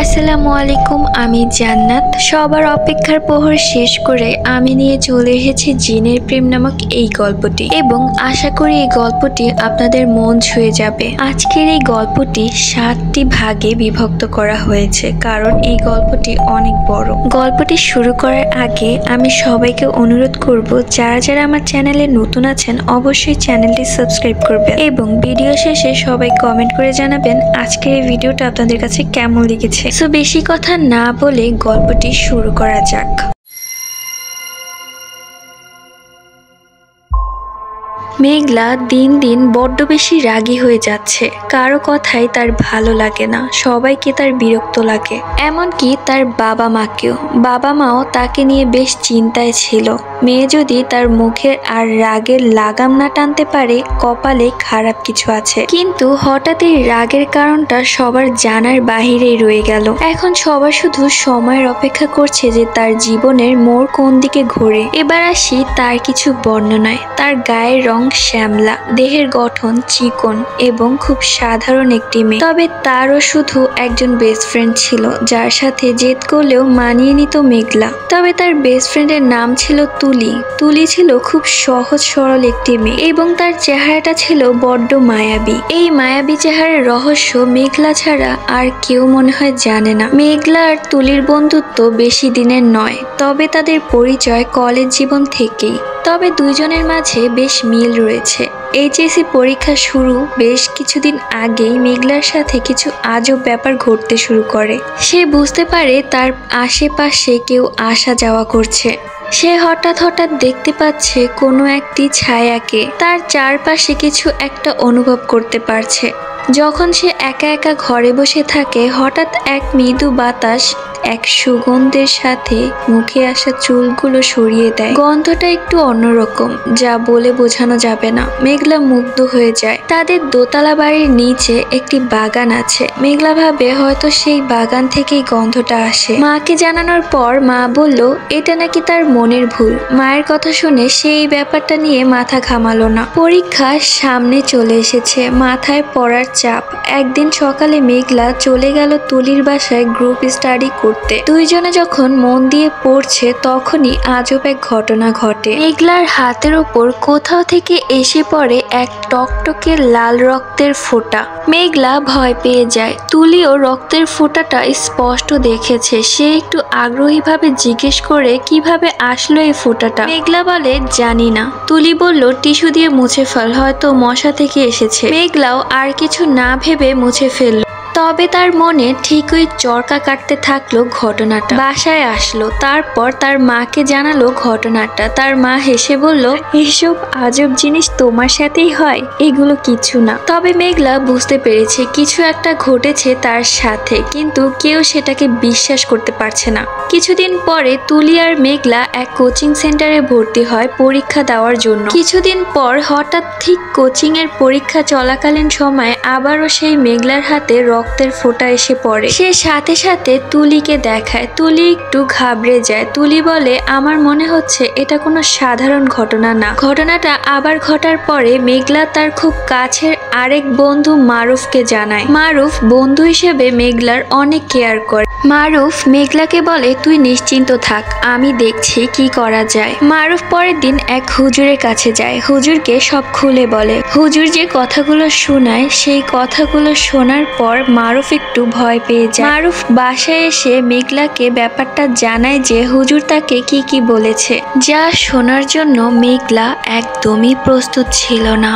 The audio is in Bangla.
আসসালামু আলাইকুম। আমি জান্নাত। সবার অপেক্ষার প্রহর শেষ করে আমি নিয়ে চলে এসেছি জিনের প্রেম নামক এই গল্পটি, এবং আশা করি এই গল্পটি আপনাদের মন ছুঁয়ে যাবে। আজকের এই গল্পটি 7টি ভাগে বিভক্ত করা হয়েছে, কারণ এই গল্পটি অনেক বড়। গল্পটি শুরু করার আগে আমি সবাইকে অনুরোধ করব, যারা যারা আমার চ্যানেলে নতুন আছেন অবশ্যই চ্যানেলটি সাবস্ক্রাইব করবেন, এবং ভিডিও শেষে সবাই কমেন্ট করে জানাবেন আজকের এই ভিডিওটা আপনাদের কাছে কেমন লেগেছে। সো বেশি কথা না বলে গল্পটি শুরু করা যাক। মেঘলা দিন দিন বড্ড বেশি রাগী হয়ে যাচ্ছে। কারো কথাই তার ভালো লাগে না, সবাইকে তার বিরক্ত লাগে, এমনকি তার বাবা মাকেও। বাবা মাও তাকে নিয়ে বেশ চিন্তায় ছিল। মেয়ে যদি তার মুখের আর রাগের লাগাম না টানতে পারে, কপালে খারাপ কিছু আছে। কিন্তু হঠাৎ এই রাগের কারণটা সবার জানার বাহিরেই রয়ে গেল। এখন সবাই শুধু সময়ের অপেক্ষা করছে যে তার জীবনের মোড় কোন দিকে ঘোরে। এবার আসি তার কিছু বর্ণনায়। তার গায়ের রং শ্যামলা, দেহের গঠন চিকন এবং খুব সাধারণ একটি মেয়ে। তবে তারও শুধু একজন বেস্ট ফ্রেন্ড ছিল, যার সাথে জেদ করলেও মানিয়ে নিত মেঘলা। তবে তার বেস্ট ফ্রেন্ডের নাম ছিল তুলি। তুলি ছিল খুব সহজ সরল একটি মেয়ে, এবং তার চেহারাটা ছিল বড্ড মায়াবী। এই মায়াবী চেহারার রহস্য মেঘলা ছাড়া আর কেউ মনে হয় জানে না। মেঘলা আর তুলির বন্ধুত্ব বেশি দিনের নয়, তবে তাদের পরিচয় কলেজ জীবন থেকেই। তবে দুইজনের মাঝে বেশ মিল রয়েছে। এইচএসসি পরীক্ষা শুরু বেশ কিছুদিন আগেই মেঘলার সাথে কিছু আজব ব্যাপার ঘটতে শুরু করে। সে বুঝতে পারে তার আশেপাশে কেউ আসা যাওয়া করছে। সে হঠাৎ দেখতে পাচ্ছে কোনো একটি ছায়াকে। তার চারপাশে কিছু একটা অনুভব করতে পারছে। যখন সে একা একা ঘরে বসে থাকে, হঠাৎ এক মৃদু বাতাস এক সুগন্ধের সাথে মুখে আসা চুলগুলো সরিয়ে দেয়। গন্ধটা একটু অন্যরকম, যা বলে বোঝানো যাবে না। মেঘলা মুগ্ধ হয়ে যায়। তাদের দোতলা বাড়ির নিচে একটি বাগান আছে। মেঘলা ভাবে হয়তো সেই বাগান থেকেই গন্ধটা আসে। মাকে জানানোর পর মা বলল এটা নাকি তার মনের ভুল। মায়ের কথা শুনে সেই ব্যাপারটা নিয়ে মাথা ঘামালো না। পরীক্ষা সামনে চলে এসেছে, মাথায় পড়ার চাপ। একদিন সকালে মেঘলা চলে গেল তুলির বাসায় গ্রুপ স্টাডি করতে। দুইজনে যখন মন দিয়ে পড়ছে, তখনই আজব এক ঘটনা ঘটে। মেঘলার হাতের ওপর কোথাও থেকে এসে পড়ে এক টকটকে লাল রক্তের ফোঁটা। মেঘলা ভয় পেয়ে যায়। তুলিও রক্তের ফোঁটাটা স্পষ্ট দেখেছে। সে একটু আগ্রহীভাবে জিজ্ঞেস করে কিভাবে আসলো এই ফোঁটাটা। মেঘলা বলে জানি না। তুলি বলল টিস্যু দিয়ে মুছে ফেল, হয়তো মশা থেকে এসেছে। মেঘলাও আর কিছু না ভেবে মুছে ফেলল। তবে তার মনে ঠিকই চরকা কাটতে থাকলো ঘটনাটা। বাসায় আসলো, তারপর তার মাকে জানালো ঘটনাটা। তার মা হেসে বলল এসব আজব জিনিস তোমার সাথেই হয়, এগুলো কিছু না। তবে মেঘলা বুঝতে পেরেছে কিছু একটা ঘটেছে তার সাথে, কিন্তু কেউ সেটাকে বিশ্বাস করতে পারছে না। কিছুদিন পরে তুলি আর মেঘলা এক কোচিং সেন্টারে ভর্তি হয় পরীক্ষা দেওয়ার জন্য। কিছুদিন পর হঠাৎ ঠিক কোচিং এর পরীক্ষা চলাকালীন সময় আবারও সেই মেঘলার হাতে রক্তের ফোঁটা এসে পড়ে। সে সাথে সাথে তুলিকে দেখায়। তুলি একটু ঘাবড়ে যায়। তুলি বলে আমার মনে হচ্ছে এটা কোনো সাধারণ ঘটনা না। ঘটনাটা আবার ঘটার পরে মেঘলা তার খুব কাছের আরেক বন্ধু মারুফকে জানায়। মারুফ বন্ধু হিসেবে মেঘলার অনেক কেয়ার করে। মারুফ মেঘলাকে বলে তুই নিশ্চিন্ত থাক, আমি দেখছি কি করা যায়। মারুফ পরের দিন এক হুজুরের কাছে যায়। হুজুরকে সব খুলে বলে। হুজুর যে কথাগুলো শোনায়, সেই কথাগুলো শোনার পর মারুফ একটু ভয় পেয়ে যায়। মারুফ বাসায় এসে মেঘলাকে ব্যাপারটা জানায় যে হুজুর তাকে কি বলেছে, যা শোনার জন্য মেঘলা একদমই প্রস্তুত ছিল না।